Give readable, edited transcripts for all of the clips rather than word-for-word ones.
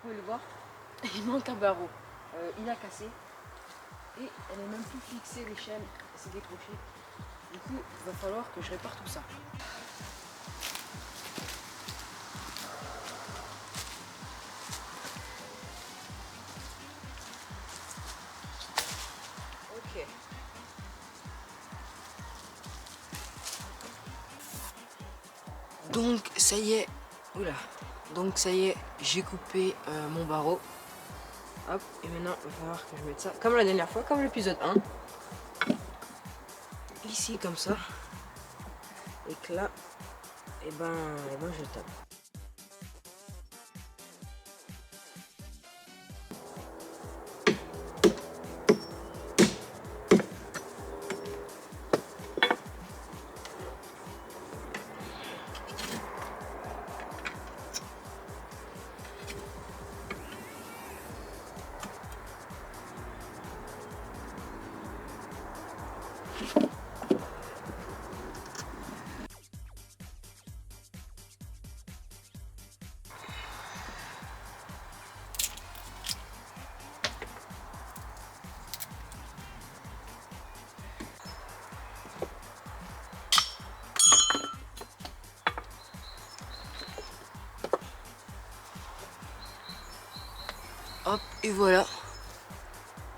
pouvez le voir, il manque un barreau. Il a cassé. Et elle est même plus fixée, l'échelle, elle s'est décrochée. Du coup, il va falloir que je répare tout ça. Ok. Donc ça y est, oula. Donc ça y est, j'ai coupé mon barreau. Hop, et maintenant il va falloir que je mette ça comme la dernière fois, comme l'épisode 1. Ici comme ça. Et que là, et ben je tape. Hop, et voilà.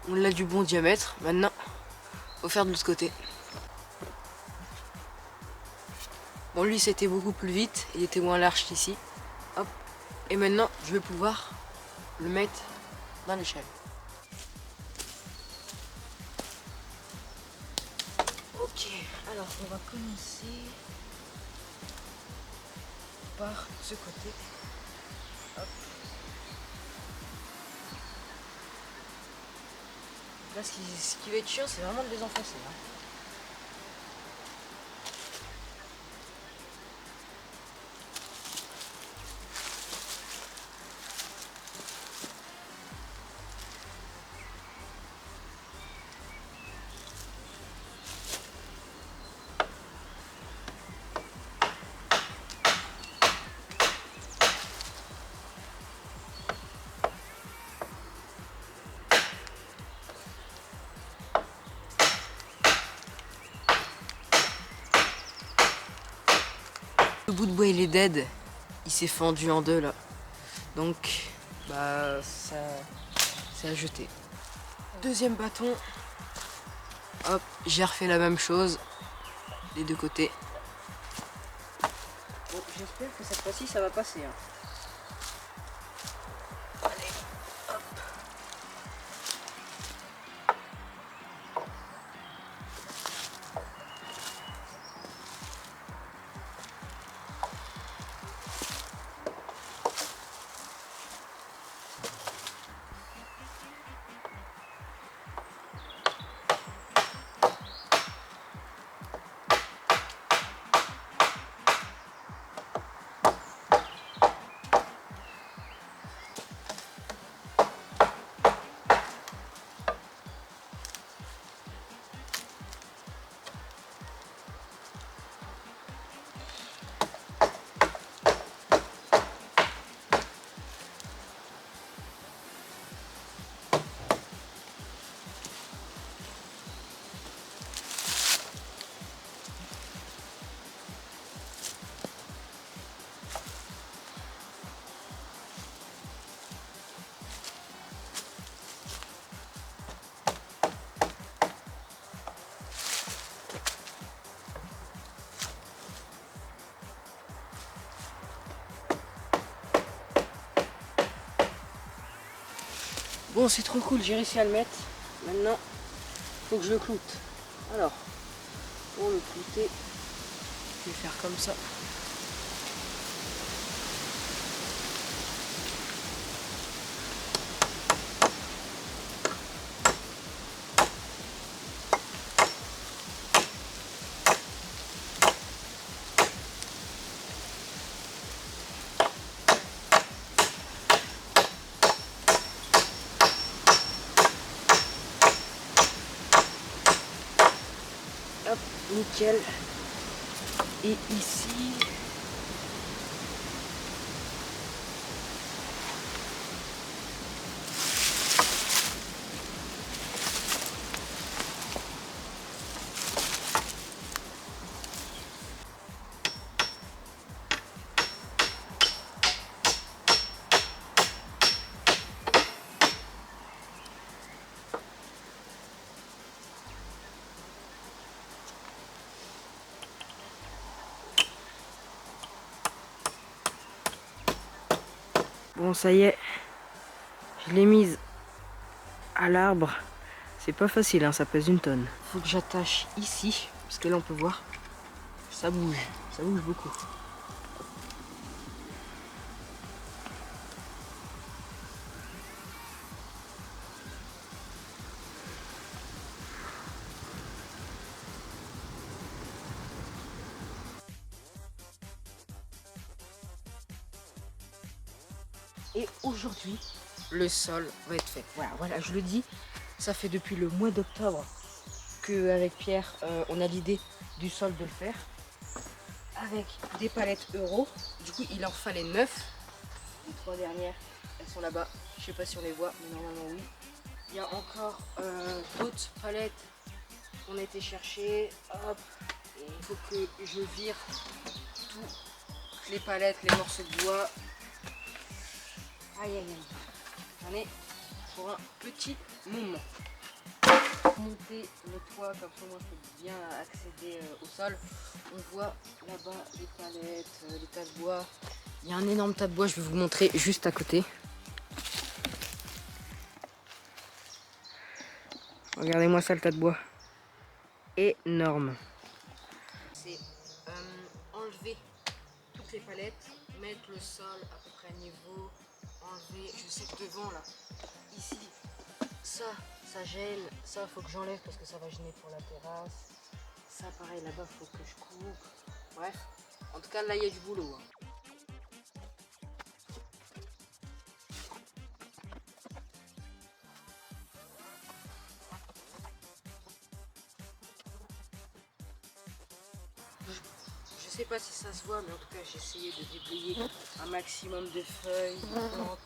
On a du bon diamètre. Maintenant, faut faire de l'autre côté. Bon, lui, c'était beaucoup plus vite. Il était moins large qu'ici. Hop. Et maintenant, je vais pouvoir le mettre dans l'échelle. Ok, alors on va commencer par ce côté. Hop. Là, ce qui va être chiant, c'est vraiment de les enfoncer. Hein. Le bout de bois il est dead, il s'est fendu en deux là, donc bah ça c'est à jeter. Deuxième bâton, hop, j'ai refait la même chose, les deux côtés. Bon, j'espère que cette fois-ci ça va passer. Hein. Allez, hop. Bon, c'est trop cool, j'ai réussi à le mettre. Maintenant, faut que je le cloute. Alors, pour le clouter, je vais faire comme ça. Hop, nickel. Et ici, Bon, ça y est, je l'ai mise à l'arbre. C'est pas facile, hein, ça pèse 1 tonne. Faut que j'attache ici, parce que là on peut voir, ça bouge beaucoup. Et aujourd'hui, le sol va être fait. Voilà, je le dis, ça fait depuis le mois d'octobre qu'avec Pierre, on a l'idée du sol de le faire. Avec des palettes Euro. Du coup, il en fallait 9. Les 3 dernières, elles sont là-bas. Je sais pas si on les voit, mais normalement oui. Il y a encore d'autres palettes qu'on a été chercher. Hop. Et il faut que je vire toutes les palettes, les morceaux de bois. Aïe aïe aïe. J'en ai pour un petit moment. Monter le toit, comme ça moi je peux bien accéder au sol. On voit là-bas les palettes, les tas de bois. Il y a un énorme tas de bois, je vais vous montrer juste à côté. Regardez-moi ça, le tas de bois. Énorme. C'est enlever toutes les palettes, mettre le sol à peu près à niveau, enlever, je sais que devant là, ici, ça gêne, ça faut que j'enlève parce que ça va gêner pour la terrasse. Ça pareil là-bas faut que je coupe. Bref, en tout cas là il y a du boulot. Hein. Je sais pas si ça se voit, mais en tout cas j'ai essayé de déblayer un maximum de feuilles, de plantes.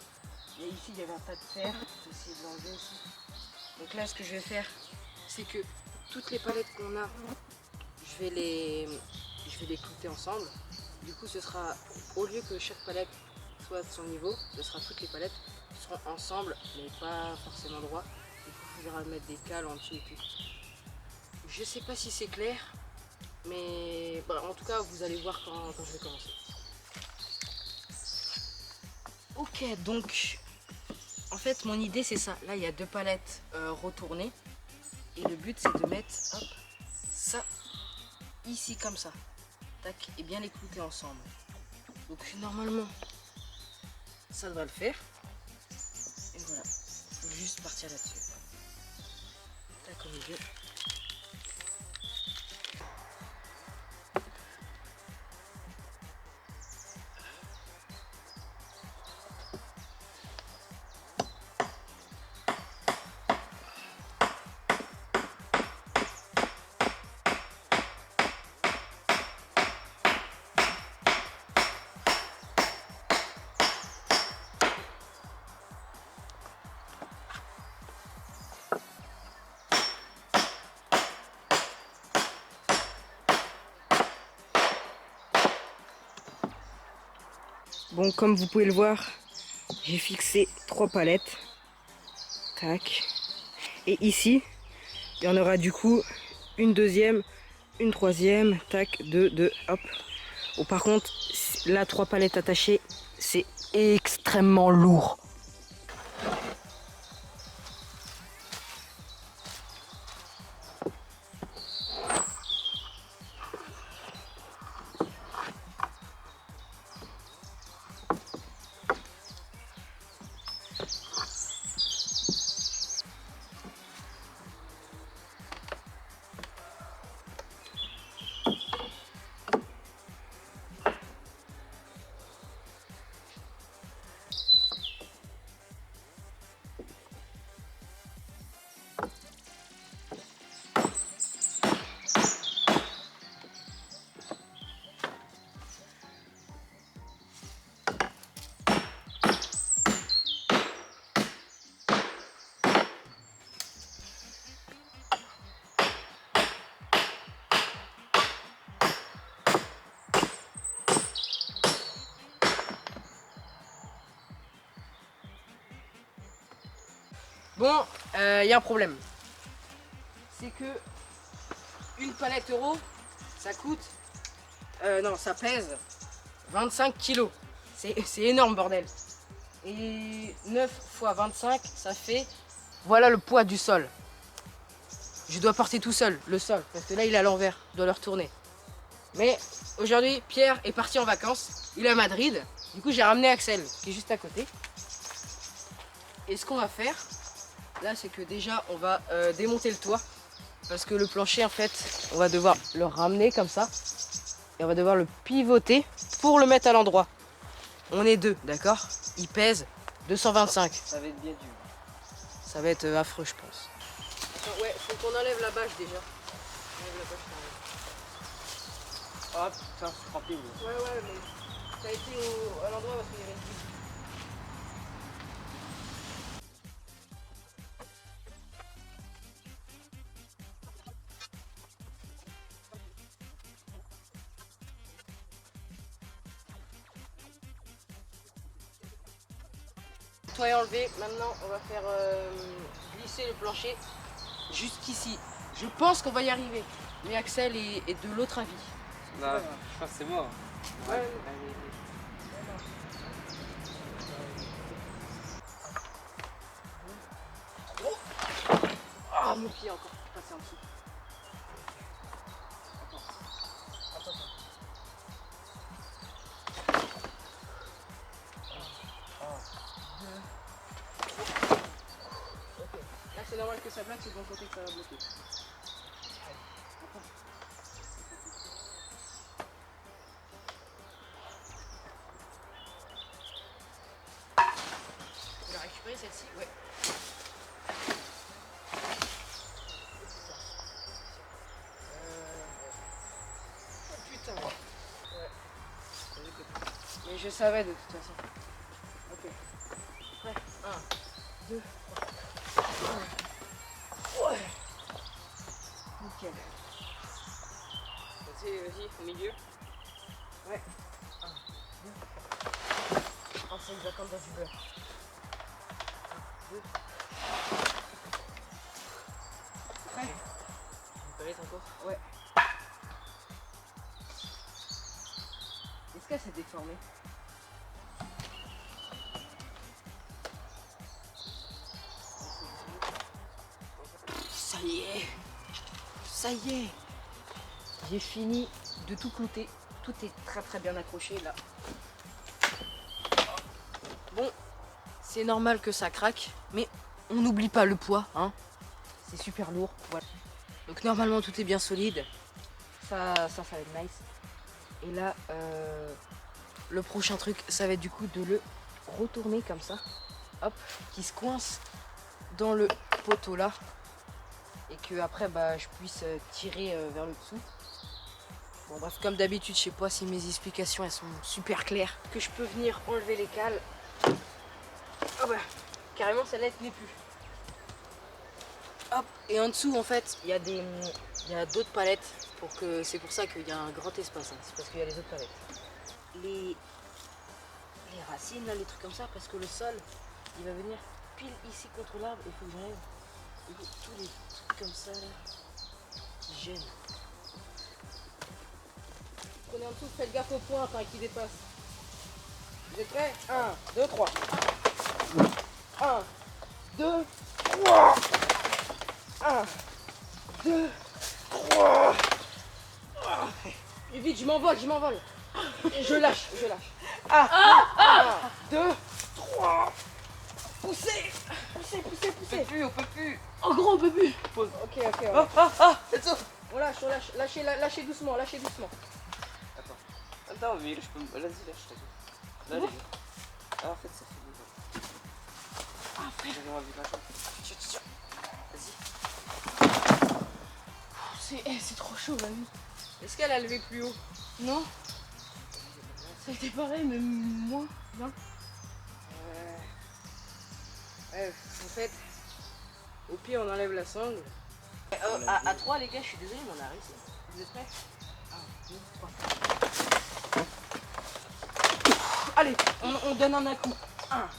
Et ici il y avait un tas de fer, j'ai essayé de l'enlever aussi. Donc là ce que je vais faire, c'est que toutes les palettes qu'on a, je vais les clouter ensemble. Du coup ce sera, au lieu que chaque palette soit de son niveau, ce sera toutes les palettes qui seront ensemble, mais pas forcément droit. Du coup il faudra mettre des cales en dessous et tout. Je sais pas si c'est clair, mais bah, en tout cas vous allez voir quand je vais commencer. Ok, donc en fait mon idée c'est ça. Là il y a 2 palettes retournées et le but c'est de mettre hop, ça ici comme ça, tac, et bien les clouter ensemble. Donc normalement ça devrait le faire. Et voilà, faut juste partir là-dessus. Tac au milieu. Bon, comme vous pouvez le voir, j'ai fixé 3 palettes. Tac. Et ici, il y en aura du coup une deuxième, une troisième, tac, 2, 2, hop. Oh, par contre, là, 3 palettes attachées, c'est extrêmement lourd. Bon, y a un problème. C'est que une palette Euro, ça coûte, non, ça pèse 25 kilos. C'est énorme, bordel. Et 9 fois 25, ça fait... Voilà le poids du sol. Je dois porter tout seul, le sol, parce que là, il est à l'envers. Je dois le retourner. Mais aujourd'hui, Pierre est parti en vacances. Il est à Madrid. Du coup, j'ai ramené Axel, qui est juste à côté. Et ce qu'on va faire, là, c'est que déjà, on va démonter le toit. Parce que le plancher, en fait, on va devoir le ramener comme ça. Et on va devoir le pivoter pour le mettre à l'endroit. On est deux, d'accord? Il pèse 225. Ça va être bien dur. Ça va être affreux, je pense. Ouais, faut qu'on enlève la bâche déjà. On enlève la bâche quand même. Ah putain, c'est frappé. Ouais, mais ça a été à l'endroit parce qu'il y avait une bulle. Le toit est enlevé, maintenant on va faire glisser le plancher jusqu'ici. Je pense qu'on va y arriver, mais Axel est de l'autre avis. Là, je pense que c'est mort. Ouais. Ah, mon pied encore passé en dessous. Attends. Ok. Là c'est normal que ça bloque, c'est de mon côté que ça va bloquer. On va récupérer celle-ci, ouais. Oh putain. Ouais. Mais je savais de toute façon. Ok. Prêt. 1, 2, 3. Ouais. Nickel. Vas-y, au milieu. Ouais. 1, 2. Oh, ça il va comme dans du beurre. 1, 2. Prêt. Vous parlez encore? Ouais. Est-ce qu'elle s'est déformée? Ça y est. Ça y est. J'ai fini de tout clouter. Tout est très bien accroché là. Bon, c'est normal que ça craque, mais on n'oublie pas le poids, hein. C'est super lourd, voilà. Donc normalement tout est bien solide. Ça va être nice. Et là, le prochain truc, ça va être du coup de le retourner comme ça. Hop, qui se coince dans le poteau là. Et que après, bah, je puisse tirer vers le dessous. Bon bref, comme d'habitude, je sais pas si mes explications elles sont super claires. Que je peux venir enlever les cales. Oh bah, carrément celle-là elle tenait plus. Hop, et en dessous en fait, il y a d'autres palettes. C'est pour ça qu'il y a un grand espace, hein. C'est parce qu'il y a les autres palettes. Les racines, là, les trucs comme ça, parce que le sol, il va venir pile ici contre l'arbre, il faut que j'enlève tous les trucs comme ça là, qui gênent. Prenez en dessous, faites gaffe au point quand il dépasse. Vous êtes prêts? 1, 2, 3. 1, 2, 3. 1, 2, 3. Et vite, je m'envole. Et je lâche. 1, 2, 3. Poussez. On peut plus. En gros, on peut plus. Pause. Ok. Let's go. On lâche. Lâchez doucement. Attends, mais là, je peux. Vas-y, lâche, t'as dit. Là, les gars. Ah, en fait, ça fait deux. Ah, frère. J'ai envie de lâcher. Vas-y. C'est trop chaud, mamie. Est-ce qu'elle a levé plus haut? Non. Ça a été pareil, mais moins. Non. Ouais, en fait, au pire, on enlève la sangle. À 3, les gars, je suis désolé, mais on a réussi. Vous êtes prêts? 1, 2, 3. Allez, on donne un coup. 1,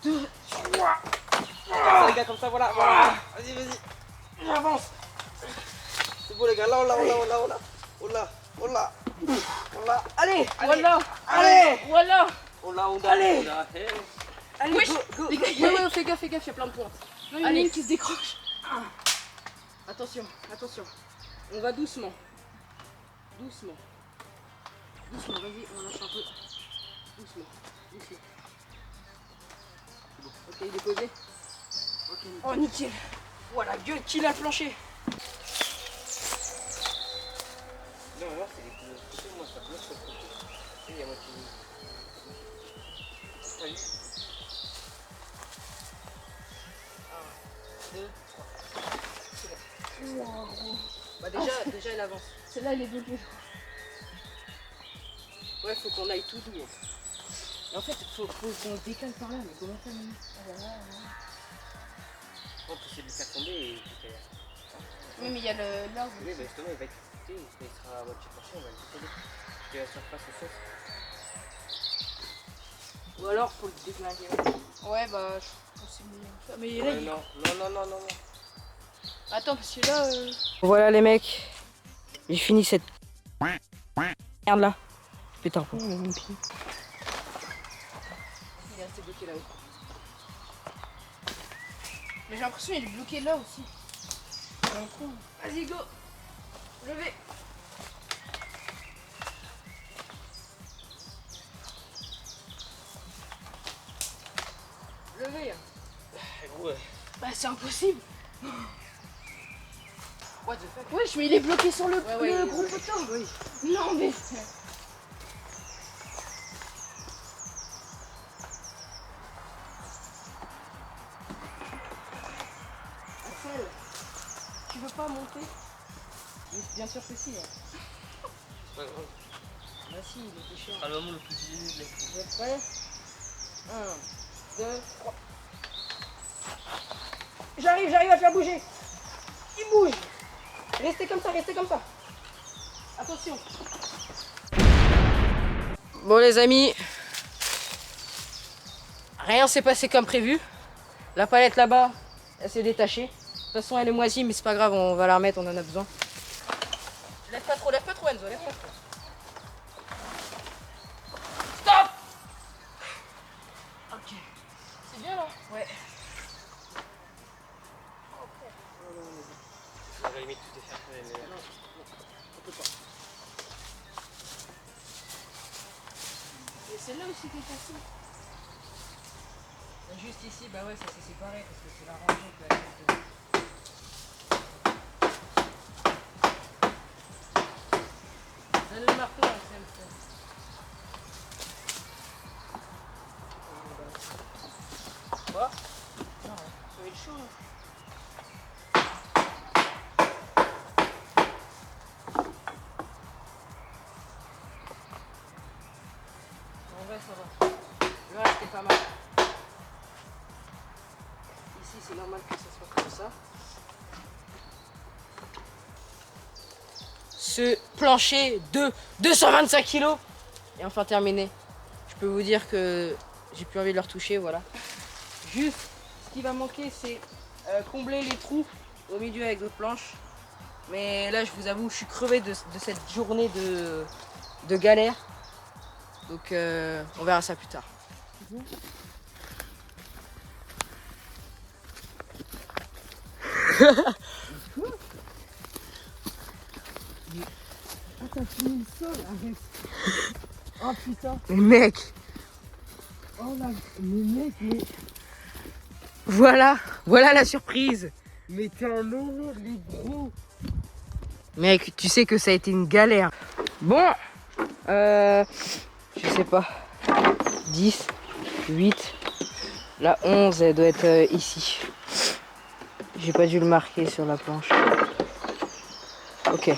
2, 3. Les gars, comme ça, voilà. Vas-y. J'avance. C'est beau, les gars. Là. Allez, Allez, voilà. voilà. Hola. Allez. Hey. Allez, Wesh. go, go. Les gars, Ouais, fais gaffe, il y a plein de points. Non, il y en a Allez. une qui se décroche. Attention, attention. On va doucement. Doucement. Doucement, vas-y, on lâche un peu. Doucement, doucement. Ok, il est posé. Ok, nickel. Oh, nickel. Voilà, gueule, qu'il a le plancher. Non, alors c'est les deux côtés, moi ça bloque sur le côté. Et il y a moi qui. T'as vu? 1, 2, 3. C'est bon. Bah déjà il avance. Celle-là, elle est bloquée. Ouais, faut qu'on aille tout doux. Et en fait, faut qu'on décale par là, mais comment ça Mimi? On peut essayer de le faire tomber et puis Oui, mais il y a l'arbre. oui, bah justement, il va être écouté, il sera à moitié penché, on va le décoller. Parce que la surface au sol. Ou alors faut le déglinguer. Ouais, bah, je pense que c'est mieux. Mais là, Ouais, non, non, non, non, non, non. attends, parce que là. Voilà les mecs, j'ai fini cette merde là. Putain. Oh, mon pied. Il est resté bloqué là-haut. Mais j'ai l'impression qu'il est bloqué là aussi. C'est un con. Vas-y, go. Levez. Levez. Gros, Bah, c'est impossible. What the fuck? Wesh, mais il est bloqué sur le, Ouais, le il est gros bloqué. poteau. Oui. Non, mais. Axel, tu veux pas monter? Oui, bien sûr que si. Hein. c'est pas grave. Bah si, il était chiant. Ce sera le moment le plus gêné de la vie. Vous êtes prêts? 1, 2, 3. J'arrive à faire bouger. Il bouge. Restez comme ça, restez comme ça. Attention. Bon les amis, rien s'est passé comme prévu. La palette là-bas, elle s'est détachée. De toute façon elle est moisie, mais c'est pas grave, on va la remettre, on en a besoin. Lève pas trop Enzo, lève pas trop. Stop. Ok. C'est bien là. Ouais. À la limite, tout est fait. Mais... Non, on peut pas. Et celle-là aussi qui est cassée. Juste ici, bah ouais, ça s'est séparé parce que c'est la rangée que la tête de... Donne le marteau, Axel. Quoi? Non, ça va être chaud. En vrai, ça va. Le reste est pas mal. Ici, c'est normal que ça soit comme ça. Ce plancher de 225 kg est enfin terminé. Je peux vous dire que j'ai plus envie de le retoucher, voilà. Juste, ce qui va manquer, c'est combler les trous au milieu avec d'autres planches. Mais là, je vous avoue, je suis crevé de cette journée de galère. Donc, on verra ça plus tard. Oh putain. Mais mec, Oh là. Mais mec, mais. voilà la surprise. Mais t'es un malade, les gros. Mec, tu sais que ça a été une galère. Bon, je sais pas. 10, 8, la 11, elle doit être ici. J'ai pas dû le marquer sur la planche. Ok.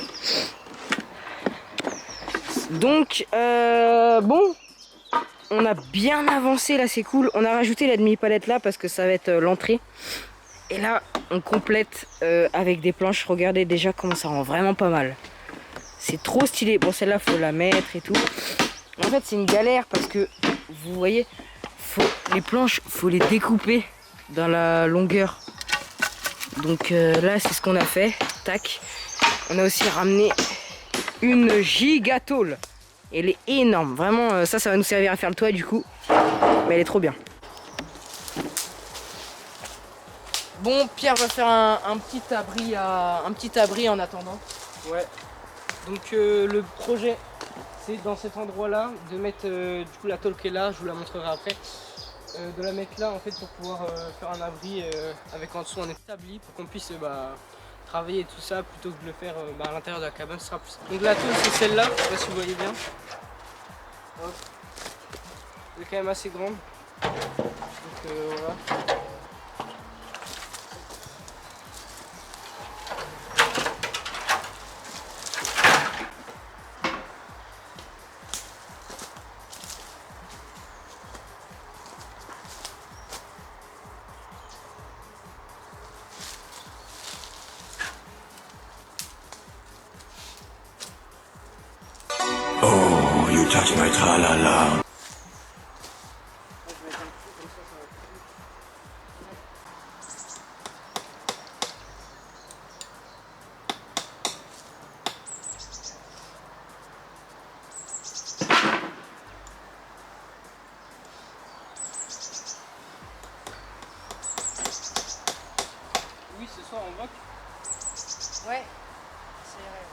Donc, bon, on a bien avancé là, c'est cool. On a rajouté la demi-palette là parce que ça va être l'entrée. Et là, on complète avec des planches. Regardez déjà comment ça rend vraiment pas mal. C'est trop stylé. Bon, celle-là, faut la mettre et tout. En fait, c'est une galère parce que, vous voyez, les planches, faut les découper dans la longueur. Donc là, c'est ce qu'on a fait. Tac. On a aussi ramené une giga tôle. Elle est énorme. Vraiment, ça va nous servir à faire le toit du coup. Mais elle est trop bien. Bon, Pierre va faire un petit abri en attendant. Ouais. Donc le projet, c'est dans cet endroit-là de mettre du coup la tôle qui est là, je vous la montrerai après. De la mettre là en fait pour pouvoir faire un abri avec en dessous un établi pour qu'on puisse travailler et tout ça plutôt que de le faire à l'intérieur de la cabane, ce sera plus simple. Donc la tôle c'est celle-là, je sais pas si vous voyez bien. Hop. Elle est quand même assez grande. Donc voilà. Oh, you touch my tra-la-la. Oui, ce soir on voit. Ouais. C'est vrai.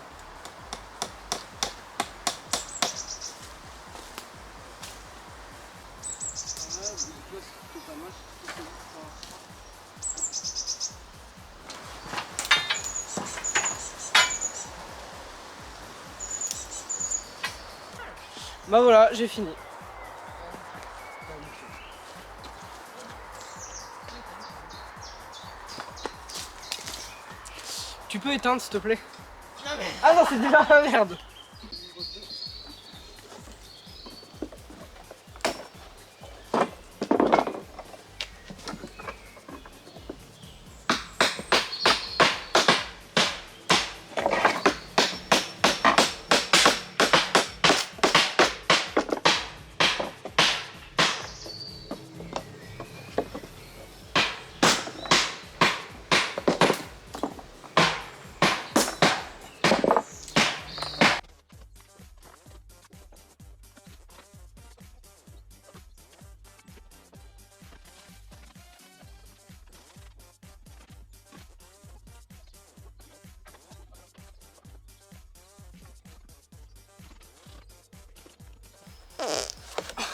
Bah voilà, j'ai fini. Tu peux éteindre s'il te plaît? Ah non, c'est déjà la merde.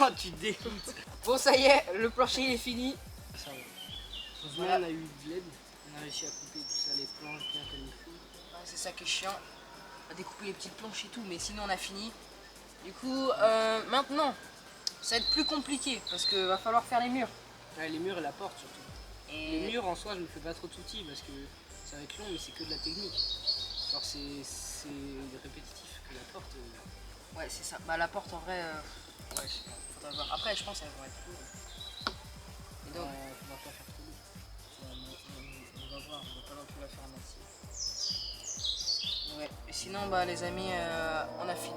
Oh, tu te dégoûtes. Bon, ça y est, le plancher il est fini. Ça va. Voilà. On a eu de l'aide. On a réussi à couper tout ça, les planches bien comme il faut. Ouais, c'est ça qui est chiant. On a découpé les petites planches et tout, mais sinon on a fini. Du coup, maintenant, ça va être plus compliqué parce qu'il va falloir faire les murs. Ouais, les murs et la porte surtout. Et les murs en soi, je me fais pas trop de soucis parce que ça va être long, mais c'est que de la technique. Genre, c'est répétitif que la porte. Ouais, c'est ça. Bah, la porte en vrai, ouais, je sais pas. Faudra voir. Après, je pense qu'elles vont être lourdes. Et donc, on va pas faire trop lourd. On va voir, on va pas non plus la faire en acier. Ouais, et sinon, bah, les amis, on a fini.